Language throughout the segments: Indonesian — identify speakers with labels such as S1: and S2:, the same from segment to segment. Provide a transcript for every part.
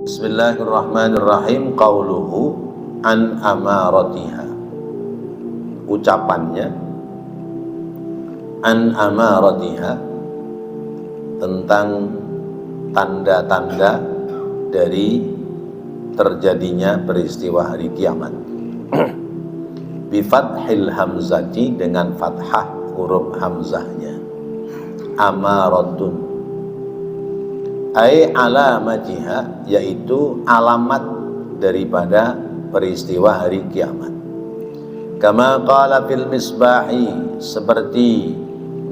S1: Bismillahirrahmanirrahim. Qauluhu an amaratiha. Ucapannya an amaratiha, tentang tanda-tanda dari terjadinya peristiwa hari kiamat. Bi fathil hamzati, dengan fathah huruf hamzahnya. Amaratun ai alamatiha, yaitu alamat daripada peristiwa hari kiamat. Kama qala fil misbahi, seperti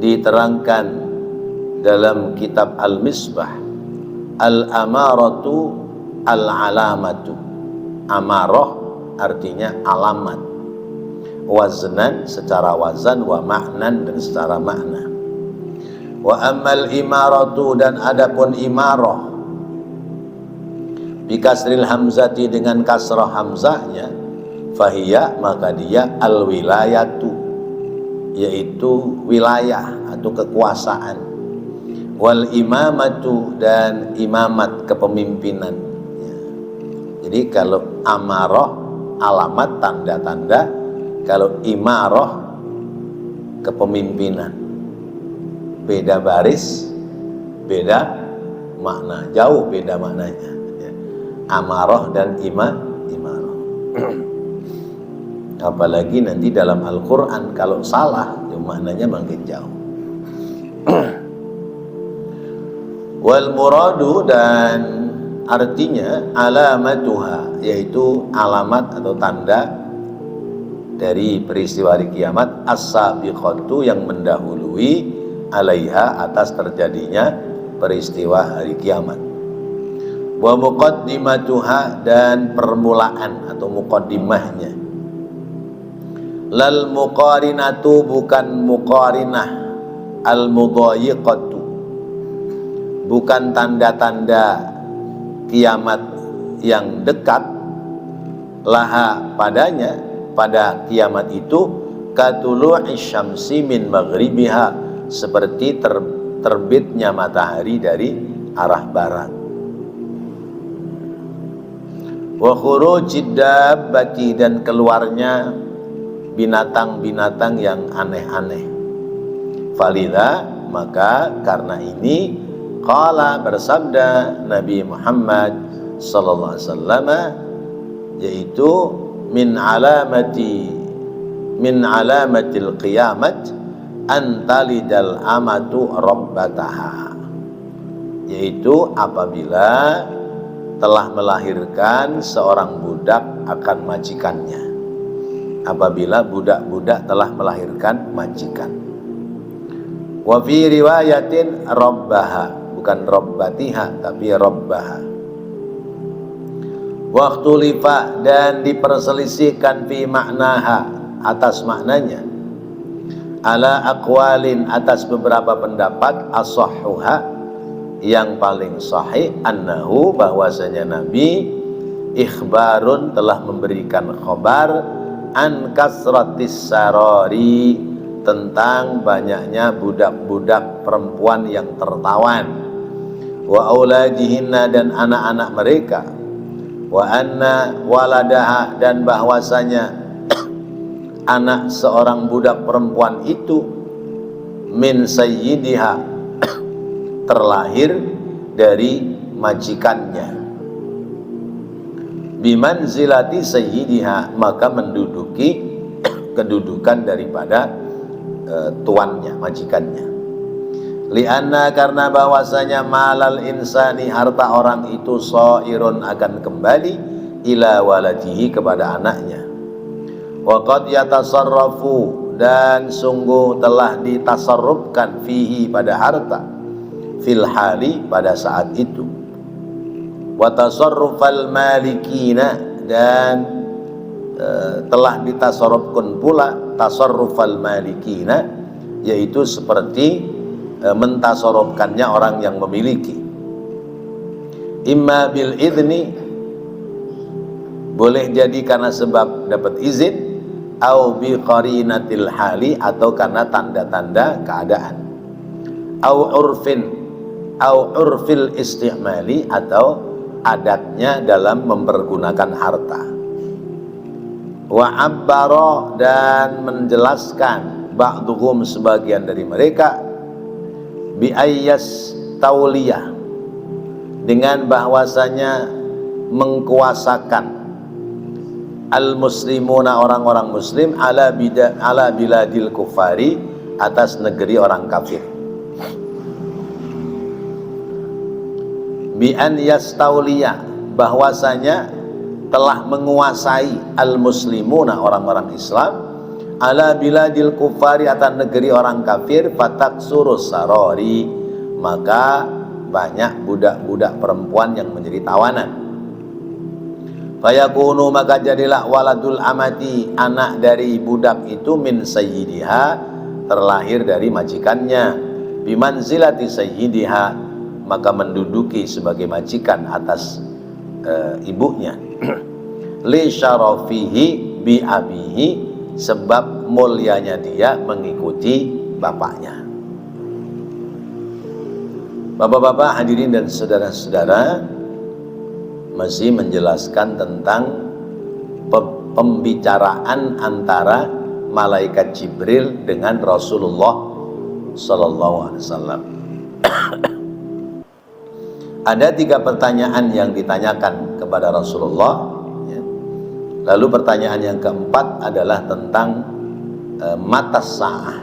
S1: diterangkan dalam kitab Al-Misbah, al-amaratu al-alamatu. Amarah artinya alamat, waznan secara wazan, wa ma'nan dan secara makna. Wa ammal imaratu, dan adapun imarah bi kasril hamzati, dengan kasrah hamzahnya, fahiya, maka dia al wilayatu, yaitu wilayah atau kekuasaan, wal imamatu, dan imamat, kepemimpinan. Jadi kalau amarah alamat, tanda-tanda, kalau imarah kepemimpinan. Beda baris, beda makna, jauh beda maknanya. Amarah dan imarah. Apalagi nanti dalam Al-Quran kalau salah, maknanya makin jauh. Wal muradu, dan artinya alamatuha, yaitu alamat atau tanda dari peristiwa hari kiamat, as-sabiqatu, yang mendahului, alaiha, atas terjadinya peristiwa hari kiamat. Wa muqaddimatuha, dan permulaan atau muqaddimahnya. Lal muqarinatu, bukan muqarinah. Al mudhayiqatu, bukan tanda-tanda kiamat yang dekat. Laha, padanya, pada kiamat itu, katulu'i syamsi min maghribiha, seperti terbitnya matahari dari arah barat. Wa khurujid dabbati, dan keluarnya binatang-binatang yang aneh-aneh. Falidha, maka karena ini, qala, bersabda Nabi Muhammad sallallahu alaihi wasallam, yaitu min alamatil qiyamat antalidal amatu rabbataha, yaitu apabila telah melahirkan seorang budak akan majikannya. Apabila budak-budak telah melahirkan majikan. Wa fi riwayatin rabbaha, bukan rabbatiha tapi rabbaha. Waktu lifa, dan diperselisihkan fi maknaha, atas maknanya, ala aqwalin, atas beberapa pendapat, as-sahhuha, yang paling sahih, annahu, bahwasanya Nabi ikhbarun, telah memberikan khabar, an kasratis sarari, tentang banyaknya budak-budak perempuan yang tertawan, wa auladihinna, dan anak-anak mereka, wa anna waladaha, dan bahwasanya anak seorang budak perempuan itu, min sayyidiha, terlahir dari majikannya. Bimanzilati sayyidiha, maka menduduki kedudukan daripada tuannya, majikannya. Lianna, karena bahwasanya malal insani, harta orang itu, sairun, akan kembali, ila waladihi, kepada anaknya. Wa qad yatasarrafu, dan sungguh telah ditasarrufkan, fihi, pada harta, fil hali, pada saat itu. Wa tasarrufal malikina, dan telah ditasarrufkan pula tasarrufal malikina, yaitu seperti mentasarrufkannya orang yang memiliki. Imma bil idni, boleh jadi karena sebab dapat izin, au bi qarinatil hali, atau karena tanda-tanda keadaan, au urfin, au urfil istimali, atau adatnya dalam mempergunakan harta. Wa abbara, dan menjelaskan ba'duhum, sebagian dari mereka, bi ayyas tauliyah, dengan bahwasanya mengkuasakan al-muslimuna, orang-orang muslim, ala biladil kufari, atas negeri orang kafir. Bi an yastauliya, bahwasanya telah menguasai al-muslimuna, orang-orang Islam, ala biladil kufari, atas negeri orang kafir, fataksurus sarori, maka banyak budak-budak perempuan yang menjadi tawanan. Fayakunu, maka jadilah waladul amati, anak dari budak itu, min sayyidiha, terlahir dari majikannya, bimanzilati sayyidiha, maka menduduki sebagai majikan atas ibunya. Li syarafihi bi abihi, sebab mulianya dia mengikuti bapaknya. Bapak-bapak, hadirin dan saudara-saudara, masih menjelaskan tentang pembicaraan antara malaikat Jibril dengan Rasulullah sallallahu alaihi wasallam. Ada 3 pertanyaan yang ditanyakan kepada Rasulullah, ya. Lalu pertanyaan yang keempat adalah tentang matas sa'ah,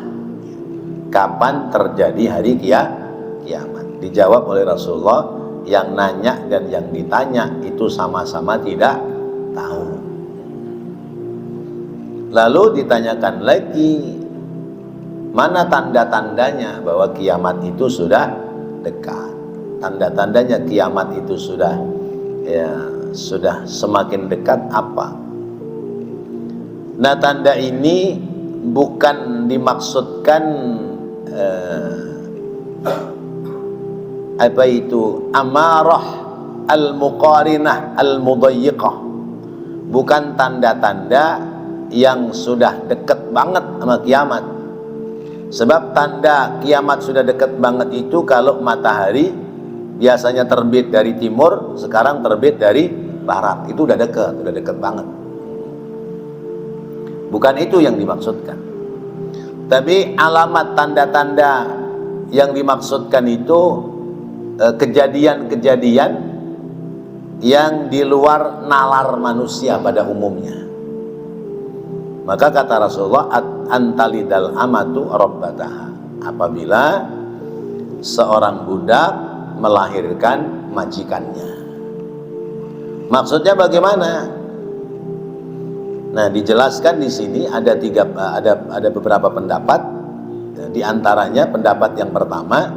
S1: kapan terjadi hari kiamat. Dijawab oleh Rasulullah, yang nanya dan yang ditanya itu sama-sama tidak tahu. Lalu ditanyakan lagi, mana tanda-tandanya bahwa kiamat itu sudah dekat? Tanda-tandanya kiamat itu sudah semakin dekat apa? Nah, tanda ini bukan dimaksudkan apa itu amarah al-muqarinah al-mudayyiqah, bukan tanda-tanda yang sudah dekat banget sama kiamat. Sebab tanda kiamat sudah dekat banget itu kalau matahari biasanya terbit dari timur, sekarang terbit dari barat, itu udah dekat banget. Bukan itu yang dimaksudkan. Tapi alamat tanda-tanda yang dimaksudkan itu kejadian-kejadian yang di luar nalar manusia pada umumnya. Maka kata Rasulullah, antalidal amatu rabbataha, apabila seorang budak melahirkan majikannya. Maksudnya bagaimana? Nah, dijelaskan di sini ada beberapa pendapat. Di antaranya pendapat yang pertama,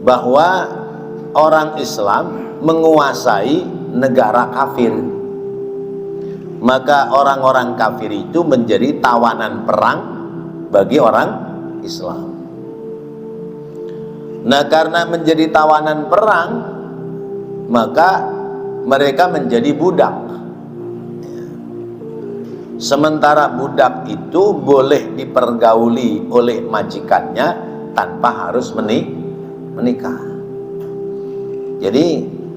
S1: bahwa orang Islam menguasai negara kafir, maka orang-orang kafir itu menjadi tawanan perang bagi orang Islam. Nah, karena menjadi tawanan perang, maka mereka menjadi budak. Sementara budak itu boleh dipergauli oleh majikannya tanpa harus menikah. Jadi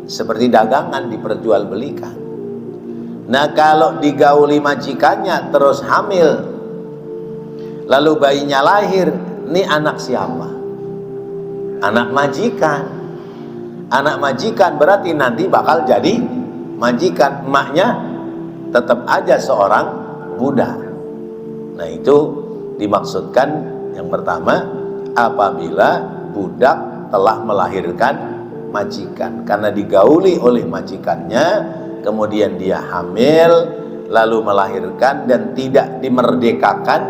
S1: seperti dagangan diperjualbelikan. Nah, kalau digauli majikannya terus hamil, lalu bayinya lahir, ini anak siapa? Anak majikan. Anak majikan berarti nanti bakal jadi majikan. Emaknya tetap aja seorang budak. Nah, itu dimaksudkan yang pertama, apabila budak telah melahirkan majikan, karena digauli oleh majikannya, kemudian dia hamil, lalu melahirkan dan tidak dimerdekakan,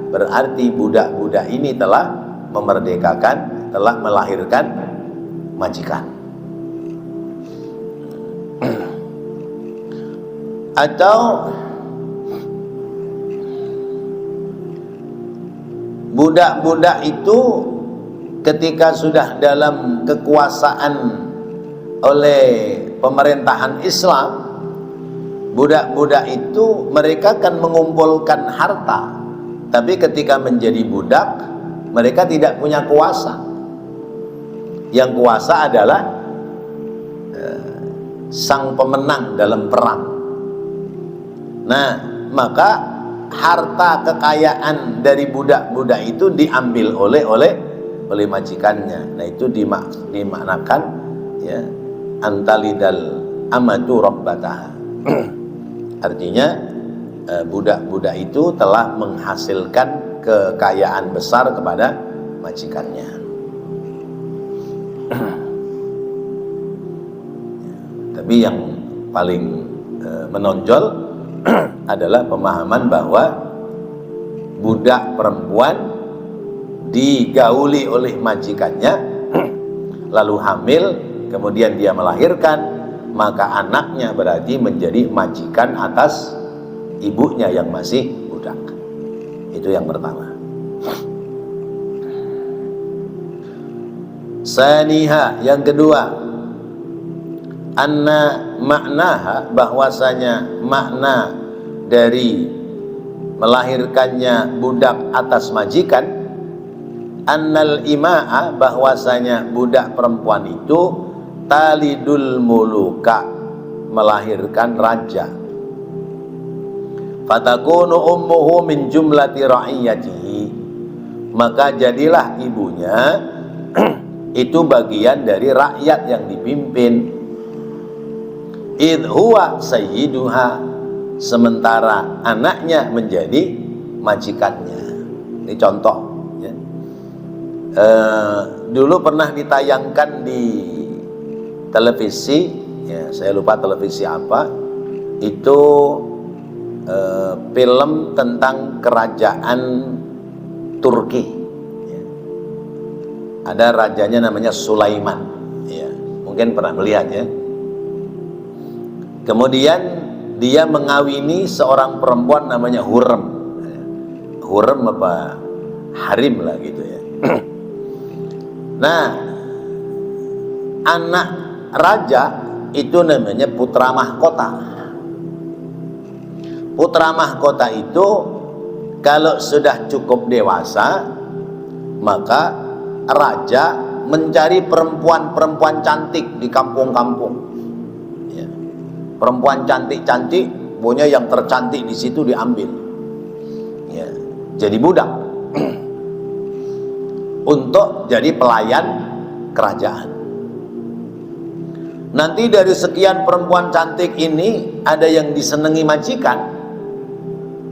S1: berarti budak-budak ini telah memerdekakan, telah melahirkan majikan. Atau budak-budak itu ketika sudah dalam kekuasaan oleh pemerintahan Islam, budak-budak itu mereka akan mengumpulkan harta, tapi ketika menjadi budak mereka tidak punya kuasa. Yang kuasa adalah sang pemenang dalam perang. Nah, maka harta kekayaan dari budak-budak itu diambil oleh majikannya. Nah, itu dimaknakan ya, antalidal amatu rabbataha. Artinya budak-budak itu telah menghasilkan kekayaan besar kepada majikannya. Tapi yang paling menonjol adalah pemahaman bahwa budak perempuan digauli oleh majikannya, lalu hamil, kemudian dia melahirkan, maka anaknya berarti menjadi majikan atas ibunya yang masih budak. Itu yang pertama. Saniha, yang kedua, anna maknaha, bahwasanya makna dari melahirkannya budak atas majikan, annal ima'a, bahwasanya budak perempuan itu talidul muluka, melahirkan raja. Fatakunu ummuhu min jumlati ra'iyatihi, maka jadilah ibunya itu bagian dari rakyat yang dipimpin. Idh huwa sayyiduha, sementara anaknya menjadi majikannya. Ini contoh ya. Dulu pernah ditayangkan di televisi ya, saya lupa televisi apa itu, film tentang kerajaan Turki. Ada rajanya namanya Sulaiman ya, mungkin pernah melihat ya. Kemudian dia mengawini seorang perempuan namanya Hurrem. Hurrem apa Harim lah gitu ya. Nah, anak raja itu namanya putra mahkota. Putra mahkota itu kalau sudah cukup dewasa, maka raja mencari perempuan-perempuan cantik di kampung-kampung. Ya. Perempuan cantik-cantik, pokoknya yang tercantik di situ diambil. Ya. Jadi budak untuk jadi pelayan kerajaan. Nanti dari sekian perempuan cantik ini ada yang disenangi majikan,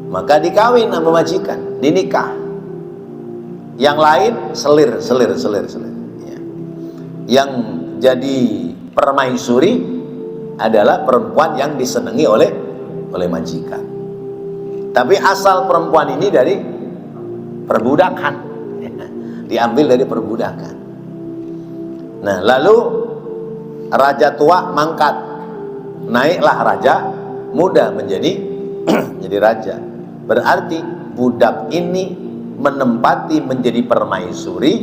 S1: maka dikawin sama majikan, dinikah. Yang lain selir. Ya. Yang jadi permaisuri adalah perempuan yang disenangi oleh majikan. Tapi asal perempuan ini dari perbudakan, ya. Diambil dari perbudakan. Nah, lalu raja tua mangkat, naiklah raja muda menjadi jadi raja. Berarti budak ini menempati menjadi permaisuri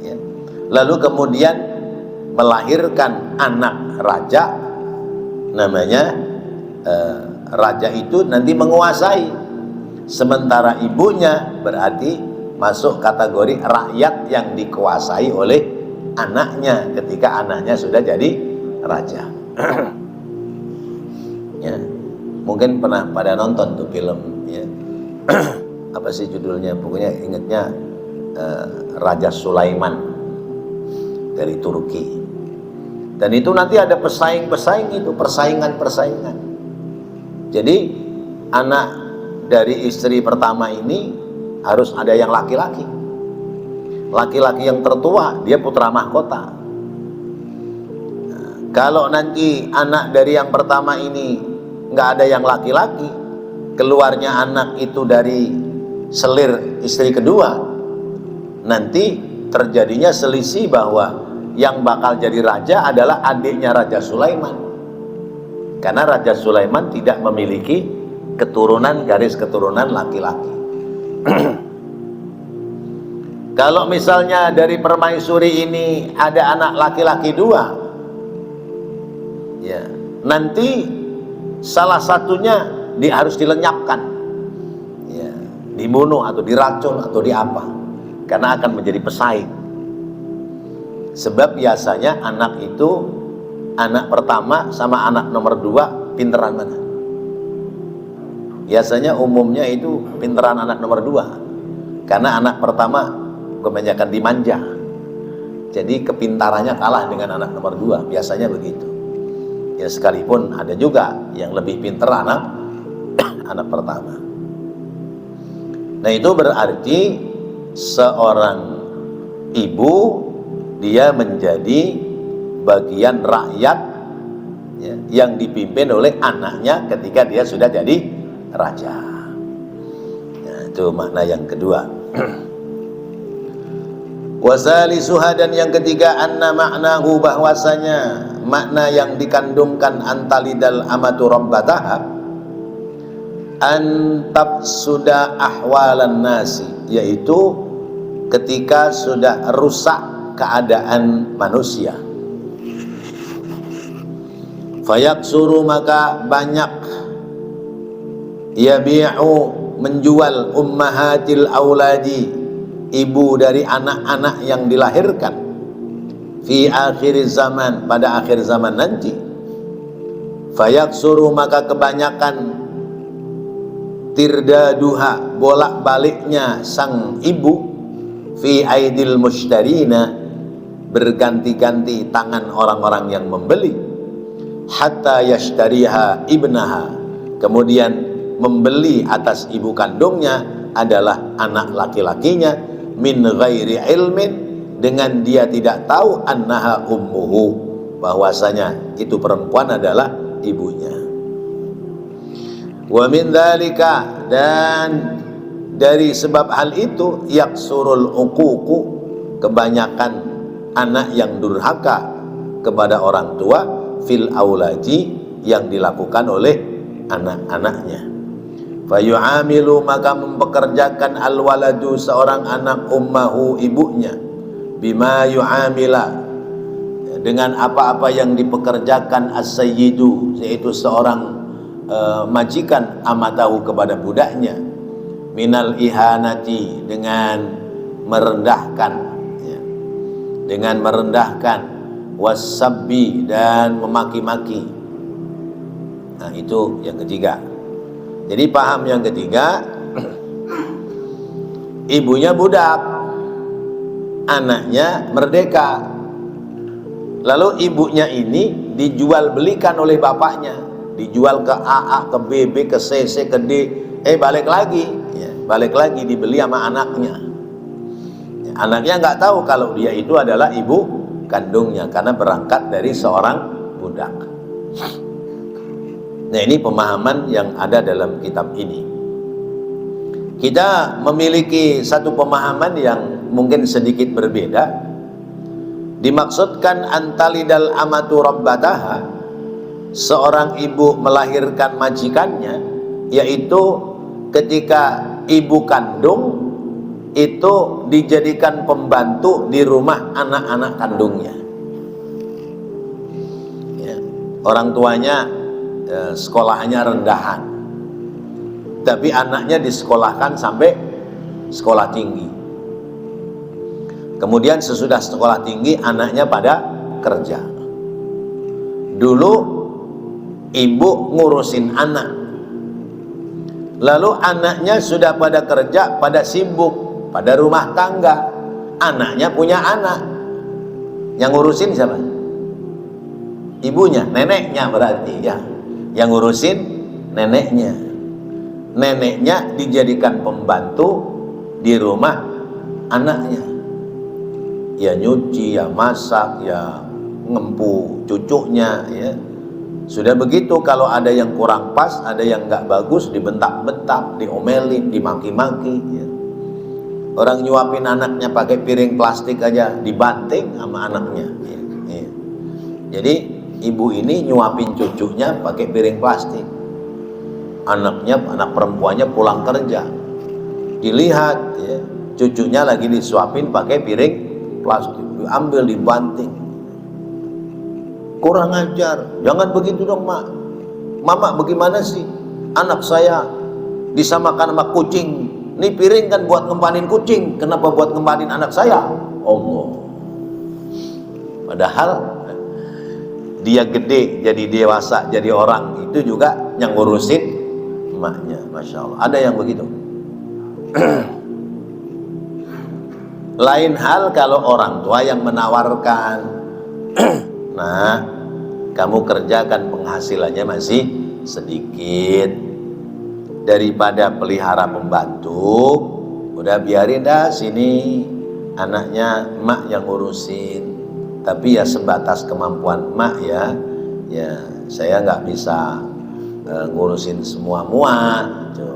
S1: ya. Lalu kemudian melahirkan anak raja, namanya raja itu nanti menguasai, sementara ibunya berarti masuk kategori rakyat yang dikuasai oleh anaknya ketika anaknya sudah jadi raja. Ya, mungkin pernah pada nonton tuh film ya. Apa sih judulnya, pokoknya ingatnya Raja Sulaiman dari Turki. Dan itu nanti ada pesaing-pesaing, itu persaingan. Jadi anak dari istri pertama ini harus ada yang laki-laki. Laki-laki yang tertua dia putra mahkota. Nah, kalau nanti anak dari yang pertama ini nggak ada yang laki-laki, keluarnya anak itu dari selir istri kedua, nanti terjadinya selisih bahwa yang bakal jadi raja adalah adiknya Raja Sulaiman, karena Raja Sulaiman tidak memiliki keturunan, garis keturunan laki-laki. Kalau misalnya dari permaisuri ini ada anak laki-laki dua, ya nanti salah satunya harus dilenyapkan, dibunuh atau diracun atau diapa, karena akan menjadi pesaing. Sebab biasanya anak itu anak pertama sama anak nomor 2 pinteran mana? Biasanya umumnya itu pinteran anak nomor 2, karena anak pertama kebanyakan dimanja, jadi kepintarannya kalah dengan anak nomor 2, biasanya begitu. Ya sekalipun ada juga yang lebih pinter anak pertama. Nah itu berarti seorang ibu dia menjadi bagian rakyat ya, yang dipimpin oleh anaknya ketika dia sudah jadi raja. Nah, itu makna yang kedua. Wasalisuha, dan yang ketiga, anna maknahu, bahwasanya makna yang dikandungkan antalidal amatu rabbataha antab sudah ahwalan nasi, yaitu ketika sudah rusak keadaan manusia. Fayaksuru, maka banyak yabi'u, menjual ummahatil auladi, ibu dari anak-anak yang dilahirkan, fi akhir zaman, pada akhir zaman nanti. Fayaksuru, maka kebanyakan tirdaduha, bolak-baliknya sang ibu, fi aidil mushtarina, berganti-ganti tangan orang-orang yang membeli, hatta yashtariha ibnaha, kemudian membeli atas ibu kandungnya adalah anak laki-lakinya, min ghairi ilmin, dengan dia tidak tahu, annaha ummuhu, bahwasanya itu perempuan adalah ibunya. Wa min dzalika, dan dari sebab hal itu, yaksurul uququ, kebanyakan anak yang durhaka kepada orang tua, fil aulaji, yang dilakukan oleh anak-anaknya. Fayu'amilu, maka mempekerjakan alwaladu, seorang anak, ummahu, ibunya, bima yu'amila, dengan apa-apa yang dipekerjakan as-sayyidu, yaitu seorang majikan, amatahu, kepada budaknya, minal ihanati, dengan merendahkan ya, dengan merendahkan, wasabbi, dan memaki-maki. Nah itu yang ketiga. Jadi paham yang ketiga, ibunya budak, anaknya merdeka. Lalu ibunya ini dijual belikan oleh bapaknya, dijual ke AA, ke BB, ke CC, ke D, balik lagi ya, balik lagi dibeli sama anaknya ya, anaknya nggak tahu kalau dia itu adalah ibu kandungnya, karena berangkat dari seorang budak. Nah ini pemahaman yang ada dalam kitab ini. Kita memiliki satu pemahaman yang mungkin sedikit berbeda. Dimaksudkan antalidal amatu rabbataha, seorang ibu melahirkan majikannya, yaitu ketika ibu kandung itu dijadikan pembantu di rumah anak-anak kandungnya ya. Orang tuanya sekolahnya rendahan, tapi anaknya disekolahkan sampai sekolah tinggi. Kemudian sesudah sekolah tinggi anaknya pada kerja. Dulu ibu ngurusin anak, lalu anaknya sudah pada kerja, pada sibuk, pada rumah tangga, anaknya punya anak, yang ngurusin siapa? Ibunya, neneknya berarti ya. Yang ngurusin neneknya. Neneknya dijadikan pembantu di rumah anaknya, ya nyuci, ya masak, ya ngempu cucunya ya. Sudah begitu, kalau ada yang kurang pas, ada yang nggak bagus, dibentak-bentak, diomelin, dimaki-maki ya. Orang nyuapin anaknya pakai piring plastik aja dibanting sama anaknya ya. Ya. Jadi ibu ini nyuapin cucunya pakai piring plastik. Anaknya, anak perempuannya pulang kerja, dilihat ya, cucunya lagi disuapin pakai piring plastik, diambil, dibanting. Kurang ajar, jangan begitu dong mak. Mama bagaimana sih, anak saya disamakan sama kucing. Ini piring kan buat ngempanin kucing, kenapa buat ngempanin anak saya? Allah. Padahal dia gede jadi dewasa jadi orang itu juga yang ngurusin emaknya. Masya Allah, ada yang begitu. Lain hal kalau orang tua yang menawarkan, nah kamu kerjakan penghasilannya masih sedikit, daripada pelihara pembantu, udah biarin dah sini anaknya emak yang ngurusin, tapi ya sebatas kemampuan emak ya, ya saya nggak bisa ngurusin semua gitu.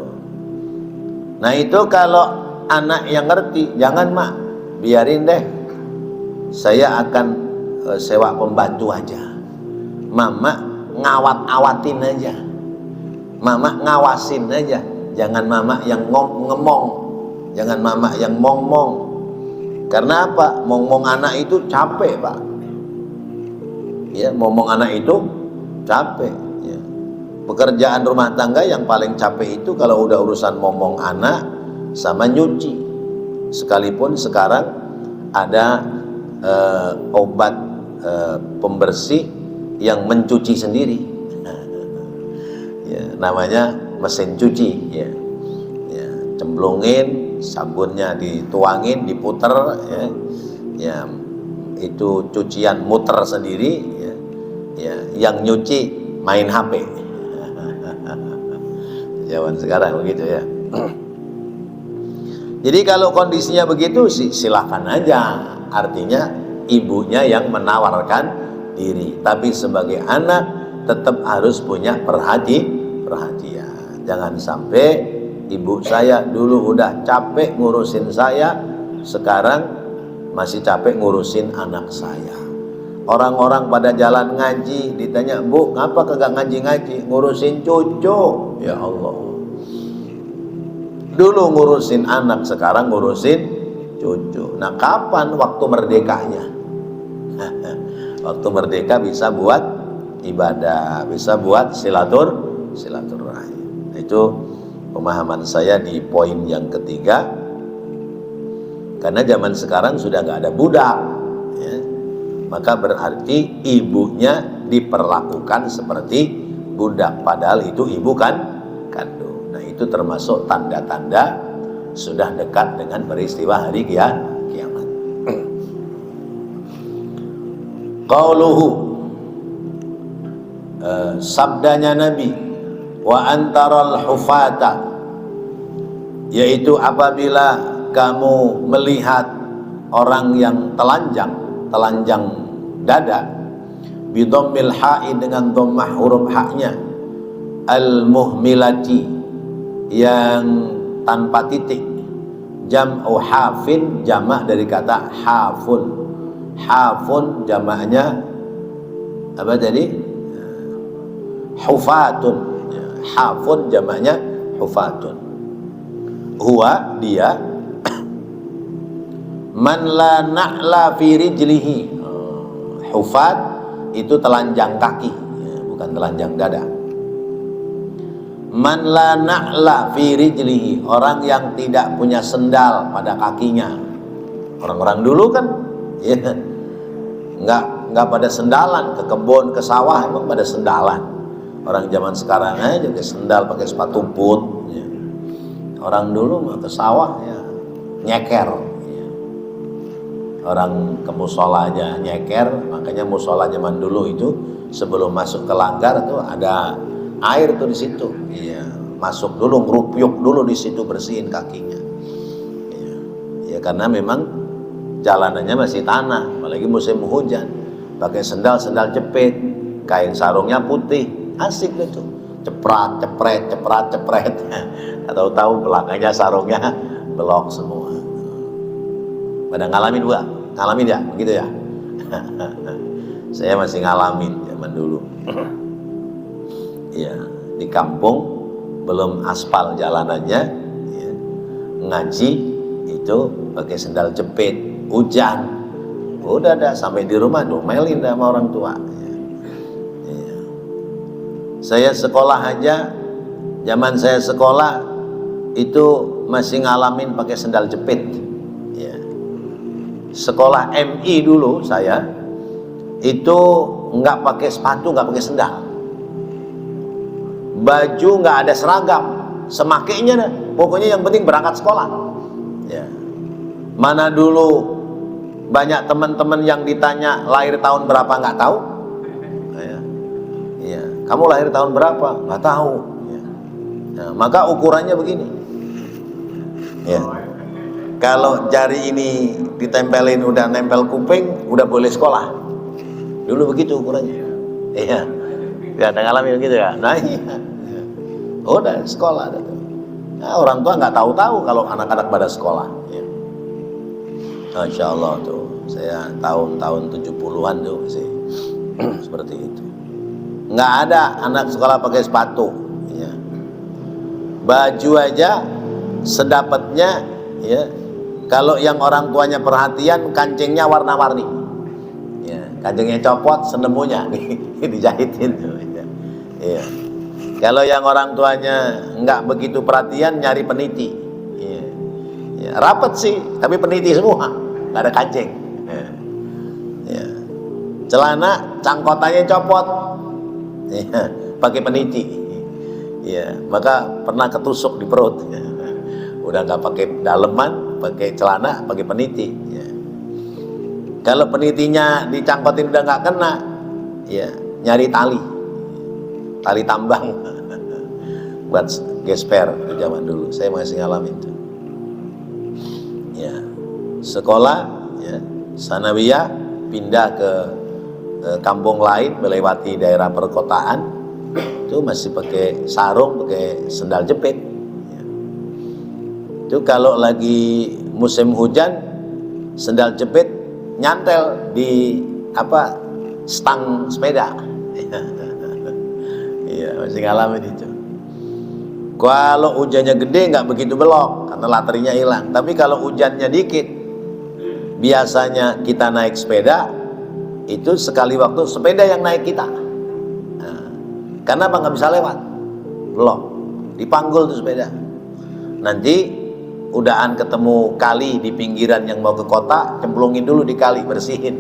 S1: Nah itu kalau anak yang ngerti, jangan mak, biarin deh, saya akan sewa pembantu aja, mama ngawat-awatin aja, mama ngawasin aja, jangan mama yang ngemong, jangan mama yang mong-mong. Karena apa? Mong-mong anak itu capek pak, ya mong-mong anak itu capek ya. Pekerjaan rumah tangga yang paling capek itu kalau udah urusan mong-mong anak sama nyuci. Sekalipun sekarang ada obat pembersih yang mencuci sendiri, ya, namanya mesin cuci ya. Ya, cemplungin sabunnya, dituangin, diputer ya, ya itu cucian muter sendiri ya, ya yang nyuci main HP. Zaman sekarang begitu ya. Jadi kalau kondisinya begitu silahkan aja, artinya ibunya yang menawarkan diri, tapi sebagai anak tetap harus punya perhatian. Jangan sampai ibu saya dulu udah capek ngurusin saya, sekarang masih capek ngurusin anak saya. Orang-orang pada jalan ngaji, ditanya, bu ngapa kagak ngaji-ngaji? Ngurusin cucu. Ya Allah, dulu ngurusin anak, sekarang ngurusin cucu. Nah kapan waktu merdekanya? Waktu merdeka bisa buat ibadah, bisa buat silaturahim. Itu pemahaman saya di poin yang ketiga. Karena zaman sekarang sudah nggak ada budak ya, maka berarti ibunya diperlakukan seperti budak, padahal itu ibu kan kandung. Nah itu termasuk tanda-tanda sudah dekat dengan peristiwa hari kiamat. Qauluhu, sabdanya Nabi, wa antaral hufata, yaitu apabila kamu melihat orang yang telanjang dada, bidhammil ha'i, dengan dhammah huruf haknya, al muhmilati, yang tanpa titik, jam'u hafin, jamak dari kata hafun. Hafun jamaknya apa tadi? Hufatun. Hafun jamaknya hufatun. Huwa dia man la na'la fi rijlihi. Hufat itu telanjang kaki ya, bukan telanjang dada. Man la na'la fi rijlihi, orang yang tidak punya sendal pada kakinya. Orang-orang dulu kan ya, nggak pada sendalan, ke kebun, ke sawah emang pada sendalan. Orang zaman sekarang aja pakai sendal, pakai sepatu boot ya. Orang dulu mah ke sawah ya nyeker ya. Orang ke musola aja nyeker. Makanya musola zaman dulu itu sebelum masuk ke langgar tuh ada air tuh di situ. Iya, masuk dulu, ngerupyuk dulu di situ, bersihin kakinya. Iya. Ya karena memang jalanannya masih tanah, apalagi musim hujan. Pakai sendal jepit, kain sarungnya putih, asik gitu. Ceprat, cepret. Tahu-tahu belakangnya sarungnya belok semua. Pada ngalamin gua? Ngalamin ya? Begitu ya? Saya masih ngalamin zaman dulu. Ya, di kampung belum aspal jalanannya ya, ngaji itu pakai sendal jepit, hujan udah dah sampai di rumah domelin dah sama orang tua ya. Ya. Saya sekolah aja, zaman saya sekolah itu masih ngalamin pakai sendal jepit ya. Sekolah MI dulu saya itu nggak pakai sepatu, nggak pakai sendal. Baju nggak ada seragam, semakainya dah. Pokoknya yang penting berangkat sekolah. Ya. Mana dulu banyak teman-teman yang ditanya lahir tahun berapa nggak tahu. Ya. Ya. Kamu lahir tahun berapa? Nggak tahu. Ya. Nah, maka ukurannya begini. Ya. Kalau jari ini ditempelin udah nempel kuping, udah boleh sekolah. Dulu begitu ukurannya. Iya. Ya, ada ngalamin begitu ya. Nah, iya. Udah sekolah. Nah, orang tua nggak tahu-tahu kalau anak-anak pada sekolah. Ya. Masya Allah tuh. Saya tahun-tahun 70-an tuh sih. Seperti itu. Nggak ada anak sekolah pakai sepatu. Ya. Baju aja sedapatnya, ya. Kalau yang orang tuanya perhatian, kancingnya warna-warni. Ya, kancingnya copot, senemunya dijahitin. Ya. Kalau yang orang tuanya nggak begitu perhatian, nyari peniti. Ya. Ya, rapet sih, tapi peniti semua, nggak ada kancing. Ya. Ya. Celana cangkotannya copot, ya, pakai peniti. Ya, maka pernah ketusuk di perut. Ya. Udah nggak pakai daleman, pakai celana, pakai peniti. Ya. Kalau penitinya dicangkotin udah nggak kena, ya nyari tali tambang buat gesper di zaman dulu. Saya masih ngalamin itu. Ya, sekolah, ya, sanawiyah, pindah ke kampung lain melewati daerah perkotaan, itu masih pakai sarung, pakai sendal jepit. Itu kalau lagi musim hujan, sendal jepit nyantel di stang sepeda. Iya, masih ngalamin itu. Kalau hujannya gede nggak begitu belok karena laterinya hilang. Tapi kalau hujannya dikit, biasanya kita naik sepeda itu sekali waktu sepeda yang naik kita. Nah, karena apa nggak bisa lewat, belok, dipanggul tuh sepeda. Nanti udahan ketemu kali di pinggiran yang mau ke kota, cemplungin dulu di kali, bersihin,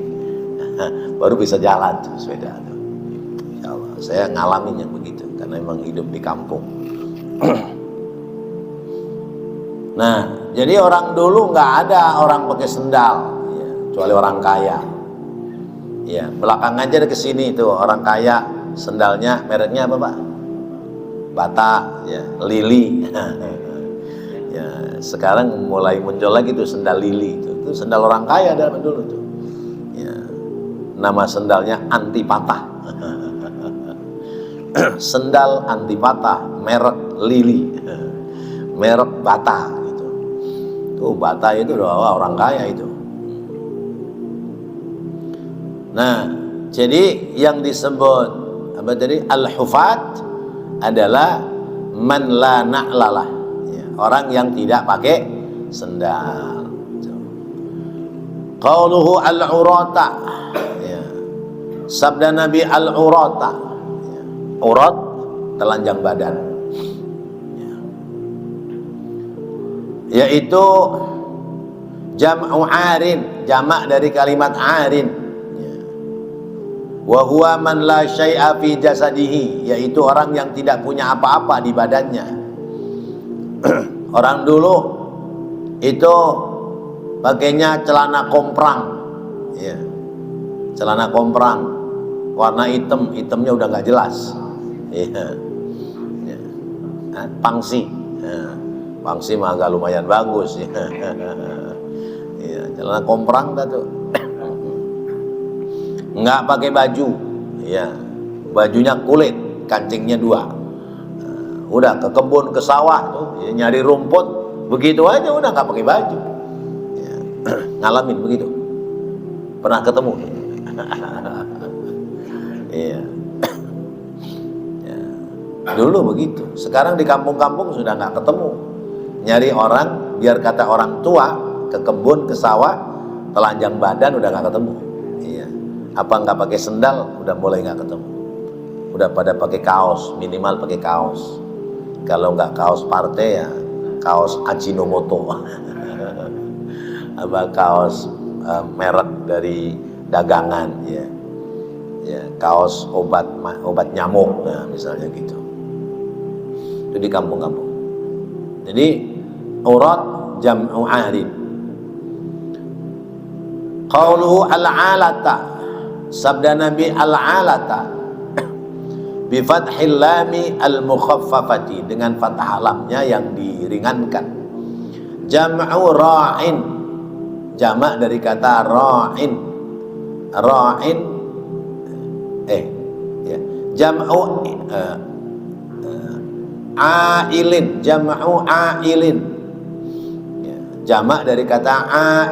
S1: baru bisa jalan tuh sepeda tuh. Ya Allah, saya ngalamin yang begitu karena emang hidup di kampung. Nah, jadi orang dulu nggak ada orang pakai sendal, ya, kecuali orang kaya. Ya, belakang aja ke sini tuh orang kaya sendalnya mereknya apa Pak? Bata, ya, Lili. Ya, sekarang mulai muncul lagi tuh sendal Lili itu sendal orang kaya dari dulu tuh. Ya, nama sendalnya anti patah. Sendal anti patah, merek Lili, merek Bata gitu. Tuh Bata itu doa orang kaya itu. Nah, jadi yang disebut apa tadi al-hufat adalah man la na'lalah, ya, orang yang tidak pakai sendal. Qauluhu al-urata, ya. Sabda Nabi al-urata, ya. Urat telanjang badan, ya. Yaitu jam'u arin, jamak dari kalimat arin, ya. Wa huwa man la syai'a fi jasadihi, yaitu orang yang tidak punya apa-apa di badannya. Orang dulu itu pakainya celana komprang, ya. Celana komprang warna hitam, hitamnya udah nggak jelas, ya. Ya. Nah, pangsi, ya. Pangsi mah agak lumayan bagus, ya. Ya, celana komprang dah tuh. Nggak pakai baju, ya, bajunya kulit, kancingnya 2. Udah ke kebun, ke sawah tuh, ya, nyari rumput, begitu aja udah nggak pakai baju. Ya, ngalamin begitu, pernah ketemu. Iya. Ya, dulu begitu. Sekarang di kampung-kampung sudah nggak ketemu. Nyari orang, biar kata orang tua, ke kebun, ke sawah, telanjang badan udah nggak ketemu. Iya. Apa nggak pakai sendal, udah mulai nggak ketemu. Udah pada pakai kaos, minimal pakai kaos. Kalau nggak kaos partai ya kaos Ajinomoto. Apa kaos merek dari dagangan, ya. ya, kaos obat nyamuk, nah, misalnya gitu. Itu di kampung-kampung. Jadi urat jam'u ahlin. Qauluhu al-alata, sabda Nabi al-alata bi fathil lami al-mukhaffafati, dengan fathah lamnya yang diringankan. Jam'u ra'in, jamak dari kata ra'in. Ra'in ya, jam'u ailin, jam'u ailin, ya, jamak dari kata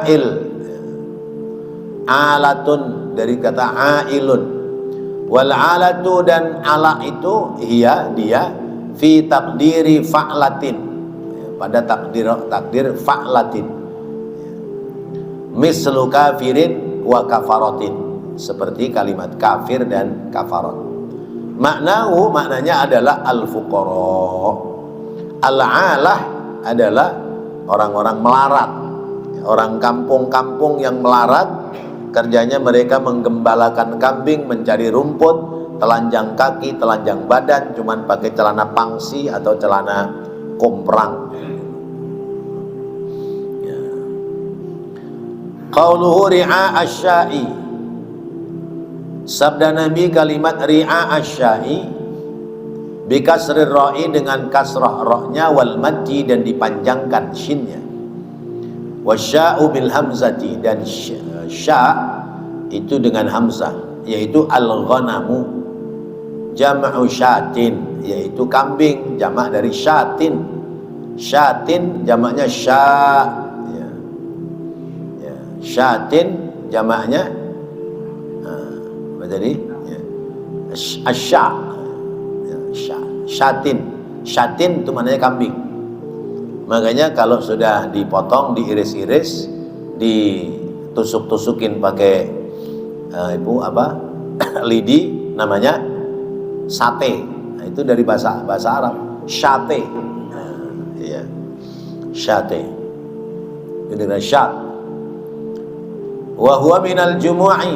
S1: ail. Alatun dari kata ailun. Wal alatu, dan ala itu dia fi takdiri fa'latin, pada takdir fa'latin, mislu kafirin wa kafaratin, seperti kalimat kafir dan kafarat. Maknanya adalah al-fuqara. Al-alah adalah orang-orang melarat, orang kampung-kampung yang melarat. Kerjanya mereka menggembalakan kambing, mencari rumput, telanjang kaki, telanjang badan, cuman pakai celana pangsi atau celana komprang. Ya. Qauluhu ri'a asya'i, sabda Nabi kalimat ri'a asya'i bi kasrir ra'i, dengan kasrah ra-nya, wal maddi, dan dipanjangkan shinnya, wasya'u bil hamzati, dan sya' itu dengan hamzah, yaitu al-ghanamu jam'u syatin, yaitu kambing, jamak dari syatin. Syatin jamaknya sya', ya. Ya. Syatin jamaknya apa tadi? Ya. Asya', ya. Syatin. Syatin itu maknanya kambing. Makanya kalau sudah dipotong, diiris-iris, ditusuk-tusukin pakai lidi, namanya sate. Nah, itu dari bahasa Arab, syate. Iya. Syate. Itu dengan syat. Wa huwa minal jumu'i,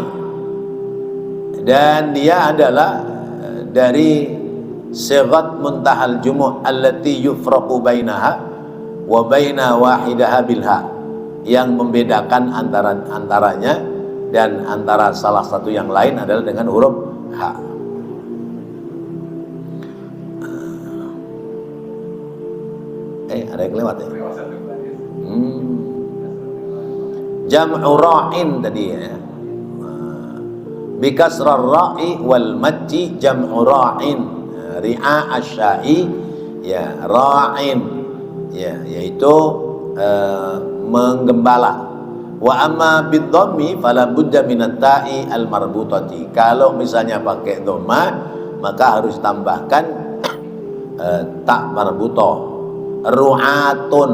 S1: dan dia adalah dari sighat muntahal jumu' allati yufraqu bainaha wa baina wahidaha bilha, yang membedakan antaranya dan antara salah satu yang lain adalah dengan huruf ha. Ada yang lewat ya? Jam'u ra'in tadi ya. Bi kasrar ra'i wal maddi jam'u ra'in. Ri'a asya'i, ya, ra'in, ya, yaitu menggembala. Wa amma bidhammi fala budda minat ta'i al marbutati. Kalau misalnya pakai dhamma, maka harus tambahkan ta marbutoh. Ru'atun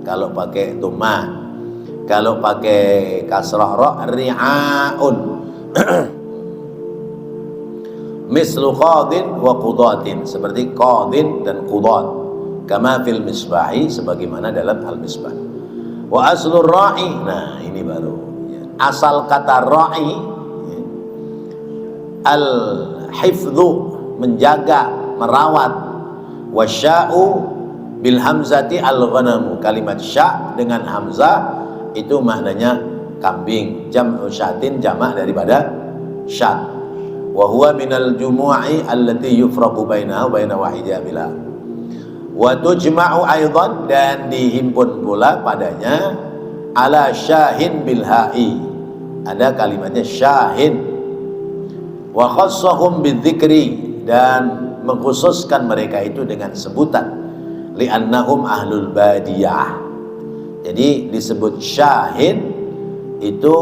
S1: kalau pakai dhamma. Kalau pakai kasrah ra, ri'aun. Mislu qadin wa qudatin, seperti qadin dan qudat, kama fil misbahi, sebagaimana dalam al-misbah. Wa aslur ra'i, nah ini baru ya. Asal kata ra'i ya, al-hifdhu, menjaga, merawat. Wasya'u bil hamzati al-ghanamu, kalimat sya' dengan hamzah itu maknanya kambing. Jam'u syatin, jamak daripada syat. Wa huwa minal jumu'i allati yufraqu bainaha wa baina wahidiha bilha. Wa tujma'u aidan, dan dihimpun pula padanya ala syahin bilha'i, ada kalimatnya syahin. Wa khassahum bidzikri, dan mengkhususkan mereka itu dengan sebutan, li'annahum ahlul badiyah. Jadi disebut syahin itu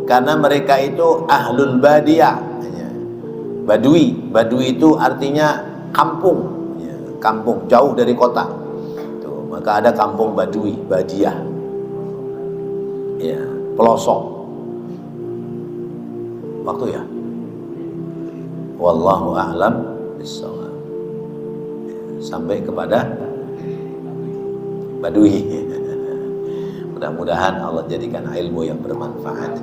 S1: karena mereka itu ahlul badiyah. Badui, badui itu artinya kampung, ya, kampung jauh dari kota. Tuh, maka ada kampung badui, badiyah, ya, pelosok. Waktu ya. Wallahu a'lam bishawab. Sampai kepada badui. Mudah-mudahan Allah jadikan ilmu yang bermanfaat.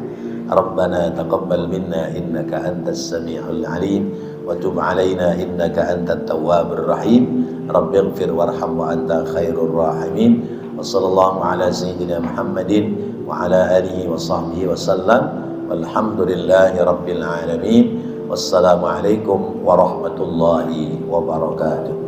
S1: Rabbana taqabbal minna innaka antas sami'ul alim wa tub alaina innaka antat tawwabur rahim. Rabbighfir warham wa anta khairur rahimin. Wa sallallahu ala sayyidina Muhammadin wa ala alihi wa sahbihi wa sallam. Walhamdulillahi rabbil alamin. Wassalamualaikum warahmatullahi wabarakatuh.